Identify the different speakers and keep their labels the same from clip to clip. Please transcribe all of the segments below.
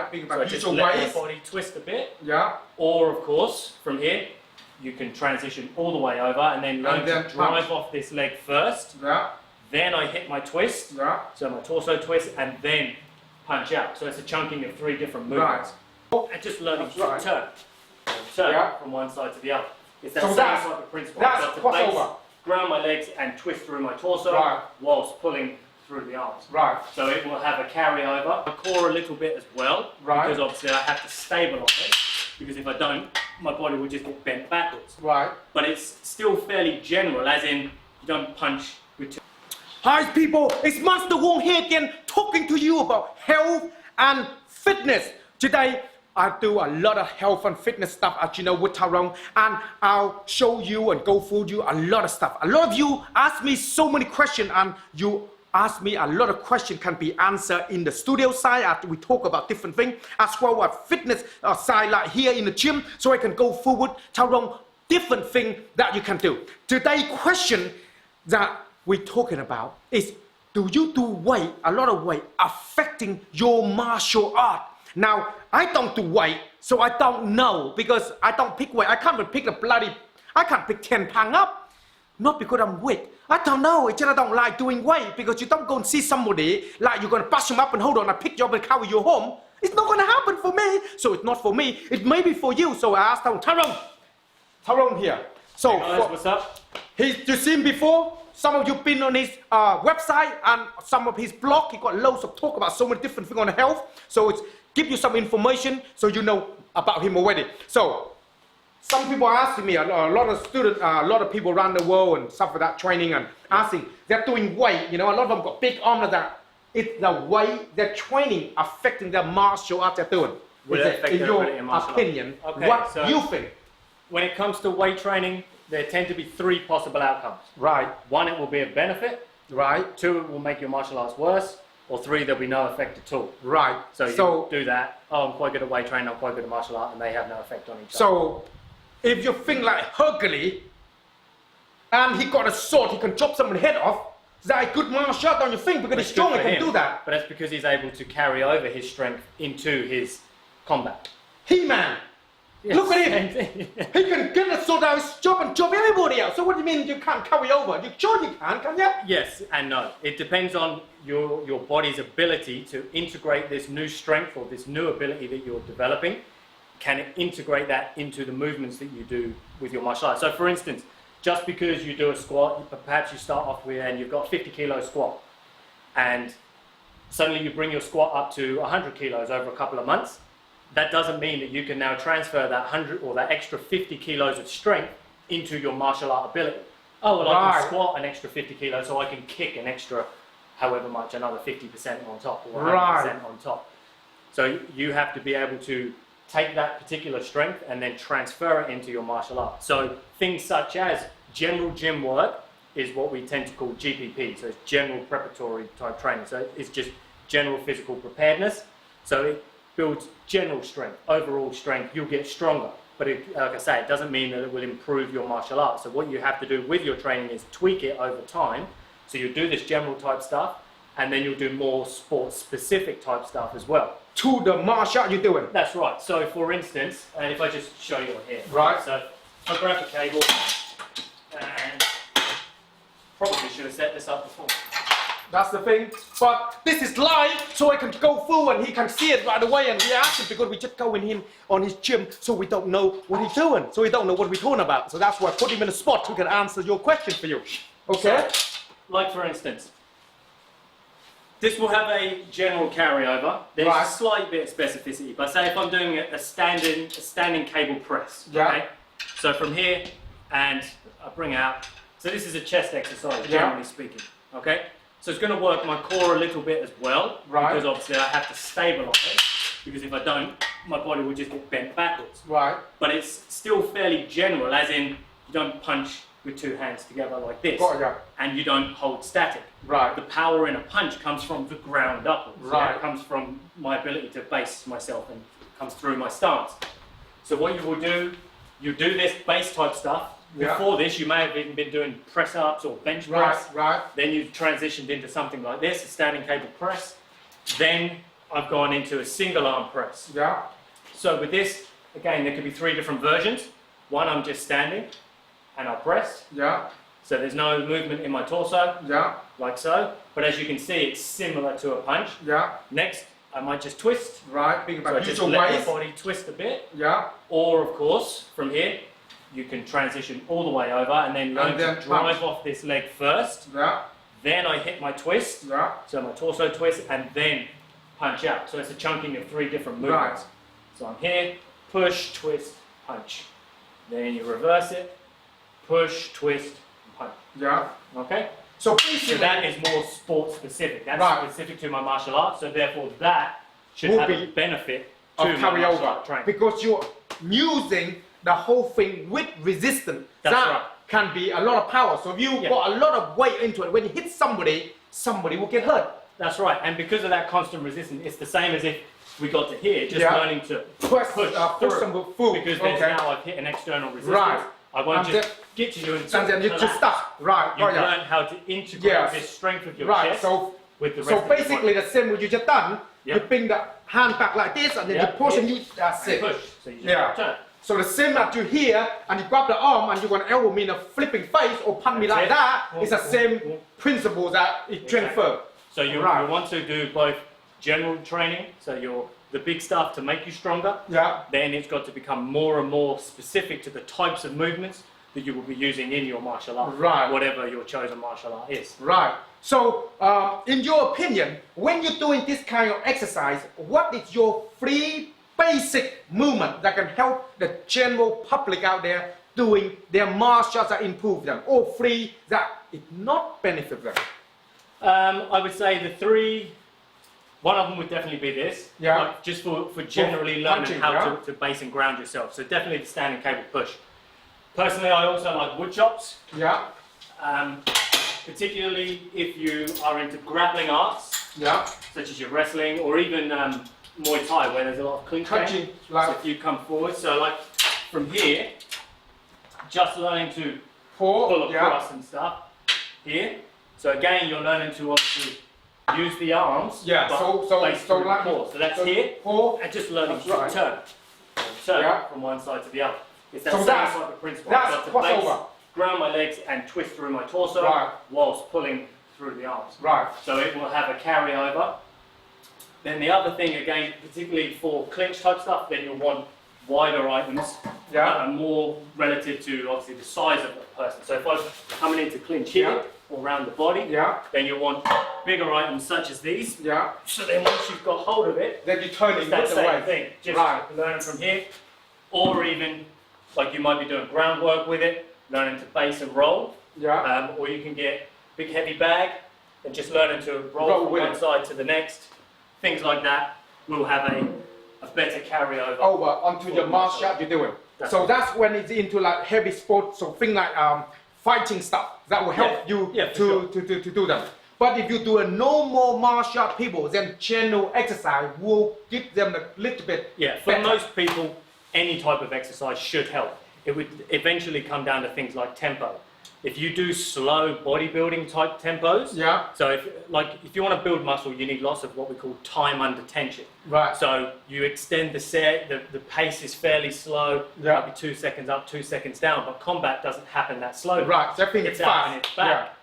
Speaker 1: Right, think about
Speaker 2: so just let my body twist a bit.
Speaker 1: Yeah.
Speaker 2: Or, of course, from here, you can transition all the way over and then learn to drive off this leg first.
Speaker 1: Yeah.
Speaker 2: Then I hit my twist.
Speaker 1: Yeah.
Speaker 2: So my torso twist and then punch out. So it's a chunking of 3 different movements.
Speaker 1: Right.
Speaker 2: And just learning to turn from one side to the other. It's that same type of principle.
Speaker 1: That's crossover.
Speaker 2: Ground my legs and twist through my torso whilst pulling through the arms.
Speaker 1: Right.
Speaker 2: So it will have a carryover. My core a little bit as well.
Speaker 1: Right.
Speaker 2: Because obviously I have to stabilise it. Because if I don't, my body will just get bent backwards.
Speaker 1: Right.
Speaker 2: But it's still fairly general, as in you don't punch with two.
Speaker 1: Hi people, it's Master Wong here again, talking to you about health and fitness. Today, I do a lot of health and fitness stuff, as you know, with Tyrone, and I'll show you and go through you a lot of stuff. A lot of you ask me so many questions, and you ask me a lot of questions can be answered in the studio side after we talk about different things, as well as fitness side, like here in the gym, so I can go forward, Tyrone, different things that you can do. Today's question that we're talking about is, do you do weight, a lot of weight, affecting your martial art? Now, I don't do weight, so I don't know, because I don't pick weight. I can't even pick I can't pick 10 pounds up. Not because I'm weak. I don't know, it's just I don't like doing weight, because you don't go and see somebody, like you're gonna bust him up and hold on, I pick you up and carry you home. It's not gonna happen for me, so it's not for me. It may be for you, so I asked Tyrone here. So,
Speaker 2: hey guys, what's up?
Speaker 1: You seen him before? Some of you been on his website and some of his blog. He got loads of talk about so many different things on health. So it's give you some information so you know about him already. So some people are asking me, a lot of students, a lot of people around the world and stuff like that, training and asking, they're doing weight, you know, a lot of them got big arms that it's the way they're training affecting their martial art they're doing. In your opinion, what do you think?
Speaker 2: When it comes to weight training, there tend to be 3 possible outcomes.
Speaker 1: Right.
Speaker 2: 1, it will be a benefit.
Speaker 1: Right.
Speaker 2: 2, it will make your martial arts worse. Or 3, there'll be no effect at all.
Speaker 1: Right.
Speaker 2: So you do that, oh, I'm quite good at weight training, I'm quite good at martial art, and they have no effect on each other.
Speaker 1: So, if you think like Hercules, and he got a sword, he can chop someone's head off, is that a good martial art, don't you think? Because he's strong, he can do that.
Speaker 2: But that's because he's able to carry over his strength into his combat.
Speaker 1: He-Man! Yes. Look at him! He can get a sword out of his job and chop everybody else. So what do you mean you can't carry over? You sure you can you?
Speaker 2: Yes and no. It depends on your body's ability to integrate this new strength or this new ability that you're developing. Can it integrate that into the movements that you do with your martial arts? So for instance, just because you do a squat, perhaps you start off with and you've got a 50 kilo squat, and suddenly you bring your squat up to 100 kilos over a couple of months. That doesn't mean that you can now transfer that 100 or that extra 50 kilos of strength into your martial art ability. Oh, well, I can squat an extra 50 kilos, so I can kick an extra, however much, another 50% on top or 100% on top. So you have to be able to take that particular strength and then transfer it into your martial art. So things such as general gym work is what we tend to call GPP. So it's general preparatory type training. So it's just general physical preparedness. So it builds general strength, overall strength. You'll get stronger. But like I say, it doesn't mean that it will improve your martial arts. So what you have to do with your training is tweak it over time. So you'll do this general type stuff, and then you'll do more sport-specific type stuff as well.
Speaker 1: To the martial art you're doing?
Speaker 2: That's right. So for instance, and if I just show you here.
Speaker 1: Right.
Speaker 2: So I grab the cable, and probably should have set this up before.
Speaker 1: That's the thing. But this is live, so I can go through and he can see it right away and react it, because we just go in him on his gym, so we don't know what he's doing. So we don't know what we're talking about. So that's why I put him in a spot who can answer your question for you. Okay?
Speaker 2: So, like for instance, this will have a general carryover. There's a slight bit of specificity. But say if I'm doing a standing cable press.
Speaker 1: Yeah.
Speaker 2: Okay? So from here, and I bring out. So this is a chest exercise, generally speaking. Okay? So it's going to work my core a little bit as well, because obviously I have to stabilise it, because if I don't, my body will just get bent backwards.
Speaker 1: Right.
Speaker 2: But it's still fairly general, as in you don't punch with 2 hands together like this, and you don't hold static.
Speaker 1: Right.
Speaker 2: The power in a punch comes from the ground upwards.
Speaker 1: Right.
Speaker 2: It comes from my ability to base myself and comes through my stance. So what you will do, you do this base type stuff. Before this, you may have even been doing press-ups or bench press.
Speaker 1: Right.
Speaker 2: Then you've transitioned into something like this, a standing cable press. Then I've gone into a single arm press.
Speaker 1: Yeah.
Speaker 2: So with this, again, there could be 3 different versions. One, I'm just standing and I'll press.
Speaker 1: Yeah.
Speaker 2: So there's no movement in my torso,
Speaker 1: Yeah.
Speaker 2: like so. But as you can see, it's similar to a punch.
Speaker 1: Yeah.
Speaker 2: Next, I might just twist.
Speaker 1: Right. Think
Speaker 2: So I
Speaker 1: about
Speaker 2: just
Speaker 1: use your
Speaker 2: let my
Speaker 1: waist.
Speaker 2: body twist a bit.
Speaker 1: Yeah.
Speaker 2: Or, of course, from here, you can transition all the way over and then learn
Speaker 1: then
Speaker 2: to drive
Speaker 1: punch.
Speaker 2: off this leg first.
Speaker 1: Yeah.
Speaker 2: Then I hit my twist.
Speaker 1: Yeah.
Speaker 2: So my torso twist and then punch out. So it's a chunking of 3 different movements.
Speaker 1: Right.
Speaker 2: So I'm here, push, twist, punch. Then you reverse it, push, twist, and punch.
Speaker 1: Yeah.
Speaker 2: Okay?
Speaker 1: So
Speaker 2: So
Speaker 1: basically,
Speaker 2: that is more sport specific. That's
Speaker 1: Right.
Speaker 2: specific to my martial arts. So therefore that should
Speaker 1: Will
Speaker 2: have
Speaker 1: be
Speaker 2: a benefit
Speaker 1: of
Speaker 2: to my martial
Speaker 1: carryover
Speaker 2: art training.
Speaker 1: because you're using the whole thing with resistance.
Speaker 2: That's
Speaker 1: that
Speaker 2: right.
Speaker 1: can be a lot of power. So if you
Speaker 2: Yeah.
Speaker 1: put a lot of weight into it, when you hit somebody, somebody will get hurt.
Speaker 2: That's right. And because of that constant resistance, it's the same as if we got to here, just
Speaker 1: Yeah.
Speaker 2: learning to
Speaker 1: Push
Speaker 2: push
Speaker 1: them
Speaker 2: through.
Speaker 1: with food.
Speaker 2: Because there's
Speaker 1: Okay.
Speaker 2: now I've hit an external resistance.
Speaker 1: Right.
Speaker 2: I won't
Speaker 1: And
Speaker 2: just get to you and
Speaker 1: And then you just
Speaker 2: collapse.
Speaker 1: stop. Right.
Speaker 2: You've
Speaker 1: Got ya.
Speaker 2: learned how to integrate
Speaker 1: Yes.
Speaker 2: this strength of your
Speaker 1: Right.
Speaker 2: chest
Speaker 1: So
Speaker 2: with the rest
Speaker 1: so
Speaker 2: of the
Speaker 1: basically
Speaker 2: body.
Speaker 1: the same what you just done.
Speaker 2: Yeah.
Speaker 1: You bring the hand back like this, and then
Speaker 2: Yeah.
Speaker 1: you push and
Speaker 2: Yeah.
Speaker 1: you. That's
Speaker 2: And
Speaker 1: it.
Speaker 2: push. So you just
Speaker 1: Yeah.
Speaker 2: turn.
Speaker 1: So the same as you here, and you grab the arm, and you're gonna elbow me in a flipping face or punch me
Speaker 2: That's
Speaker 1: like
Speaker 2: it.
Speaker 1: that.
Speaker 2: Boom,
Speaker 1: It's the
Speaker 2: boom,
Speaker 1: same
Speaker 2: boom.
Speaker 1: principle that it transfer.
Speaker 2: So you
Speaker 1: Right.
Speaker 2: want to do both general training, so you're the big stuff to make you stronger.
Speaker 1: Yeah.
Speaker 2: Then it's got to become more and more specific to the types of movements that you will be using in your martial art,
Speaker 1: Right.
Speaker 2: whatever your chosen martial art is.
Speaker 1: Right. So, in your opinion, when you're doing this kind of exercise, what is your 3 basic movement that can help the general public out there doing their martial arts that improve them, or 3 that it not benefit them?
Speaker 2: I would say the 3. One of them would definitely be this,
Speaker 1: Yeah.
Speaker 2: like just for generally learning
Speaker 1: punching,
Speaker 2: how
Speaker 1: yeah.
Speaker 2: to base and ground yourself. So definitely the standing cable push. Personally, I also like wood chops,
Speaker 1: Yeah.
Speaker 2: particularly if you are into grappling arts,
Speaker 1: Yeah.
Speaker 2: such as your wrestling or even Muay Thai, where there's a lot of clinch
Speaker 1: Touching,
Speaker 2: game.
Speaker 1: like
Speaker 2: So if you come forward, so like from here, just learning to
Speaker 1: pull.
Speaker 2: pull
Speaker 1: Yeah.
Speaker 2: across and stuff here. So again, you're learning to obviously use the arms.
Speaker 1: Yeah.
Speaker 2: but
Speaker 1: So
Speaker 2: place through the
Speaker 1: like
Speaker 2: core. So that's
Speaker 1: so
Speaker 2: here,
Speaker 1: pull.
Speaker 2: and just learning
Speaker 1: That's
Speaker 2: to
Speaker 1: right.
Speaker 2: turn
Speaker 1: Yeah.
Speaker 2: from one side to the other. It's that
Speaker 1: So
Speaker 2: same
Speaker 1: that's-
Speaker 2: type of principle.
Speaker 1: that's
Speaker 2: I've got to base,
Speaker 1: crossover.
Speaker 2: ground my legs and twist through my torso
Speaker 1: Right.
Speaker 2: whilst pulling through the arms.
Speaker 1: Right.
Speaker 2: So it will have a carryover. Then the other thing, again, particularly for clinch type stuff, then you'll want wider items,
Speaker 1: Yeah.
Speaker 2: more relative to obviously the size of the person. So if I'm coming into clinch here
Speaker 1: Yeah.
Speaker 2: or around the body,
Speaker 1: Yeah.
Speaker 2: then you'll want bigger items such as these.
Speaker 1: Yeah.
Speaker 2: So then once you've got hold of it,
Speaker 1: Then you turn it
Speaker 2: it's that
Speaker 1: with the
Speaker 2: same
Speaker 1: weight.
Speaker 2: thing. Just
Speaker 1: Right.
Speaker 2: learning from here, or even like you might be doing groundwork with it, learning to base and roll.
Speaker 1: Yeah.
Speaker 2: Or you can get big heavy bag and just learning to roll
Speaker 1: Roll
Speaker 2: from
Speaker 1: with
Speaker 2: one
Speaker 1: it.
Speaker 2: side to the next. Things like that will have a better carryover.
Speaker 1: Over onto your martial art you're doing.
Speaker 2: That's
Speaker 1: So
Speaker 2: right.
Speaker 1: that's when it's into like heavy sports, so things like fighting stuff that will help
Speaker 2: Yeah.
Speaker 1: you
Speaker 2: Yeah, for
Speaker 1: to do them. But if you do a normal martial art people, then general exercise will give them a little bit
Speaker 2: Yeah, for
Speaker 1: better.
Speaker 2: most people, any type of exercise should help. It would eventually come down to things like tempo. If you do slow bodybuilding type tempos,
Speaker 1: Yeah.
Speaker 2: so if you want to build muscle, you need lots of what we call time under tension.
Speaker 1: Right.
Speaker 2: So you extend the set, the pace is fairly slow,
Speaker 1: Yeah.
Speaker 2: might be 2 seconds up, 2 seconds down, but combat doesn't happen that slowly.
Speaker 1: Right. So everything
Speaker 2: It's
Speaker 1: is
Speaker 2: out
Speaker 1: fast.
Speaker 2: and it's back.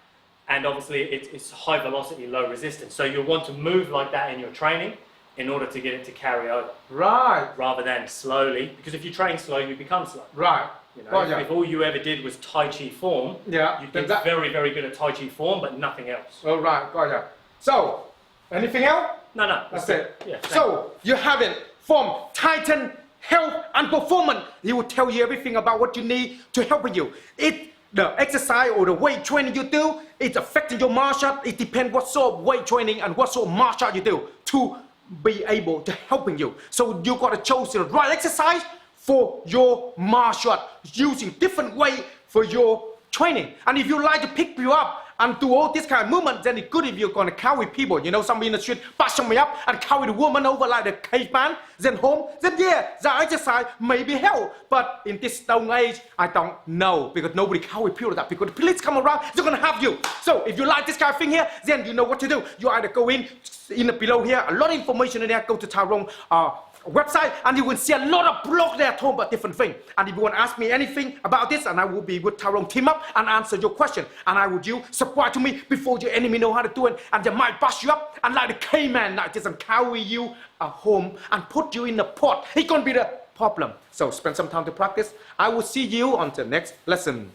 Speaker 2: And obviously it's high velocity, low resistance. So you'll want to move like that in your training in order to get it to carry over,
Speaker 1: Yeah. Right.
Speaker 2: rather than slowly, because if you train slow, you become slow.
Speaker 1: Right.
Speaker 2: You know,
Speaker 1: Got
Speaker 2: if,
Speaker 1: ya.
Speaker 2: if all you ever did was Tai Chi form,
Speaker 1: Yeah.
Speaker 2: you'd
Speaker 1: then
Speaker 2: get
Speaker 1: that-
Speaker 2: very, very good at Tai Chi form, but nothing else.
Speaker 1: All right. Got ya. So, anything else?
Speaker 2: No,
Speaker 1: That's it.
Speaker 2: Yeah.
Speaker 1: So you have it from Tyton Health and Performance. He will tell you everything about what you need to help you. The exercise or the weight training you do, it's affecting your martial art. It depends what sort of weight training and what sort of martial art you do to be able to helping you. So you got to choose the right exercise for your martial art, using different way for your training. And if you like to pick you up and do all this kind of movement, then it's good if you're going to carry people. You know, somebody in the street bashing me up and carry the woman over like the caveman, then home, then yeah, the exercise may be help. But in this stone age, I don't know, because nobody carry people like that. Because the police come around, they're going to have you. So if you like this kind of thing here, then you know what to do. You either go in the below here, a lot of information in there, go to Tyrone website, and you will see a lot of blog there talking about different things. And if you want to ask me anything about this, and I will be with Tyrone team up and answer your question. And I would you subscribe to me before your enemy know how to do it, and they might bust you up and like the caveman like this and carry you home and put you in the pot. It's gonna be the problem. So spend some time to practice. I will see you on the next lesson.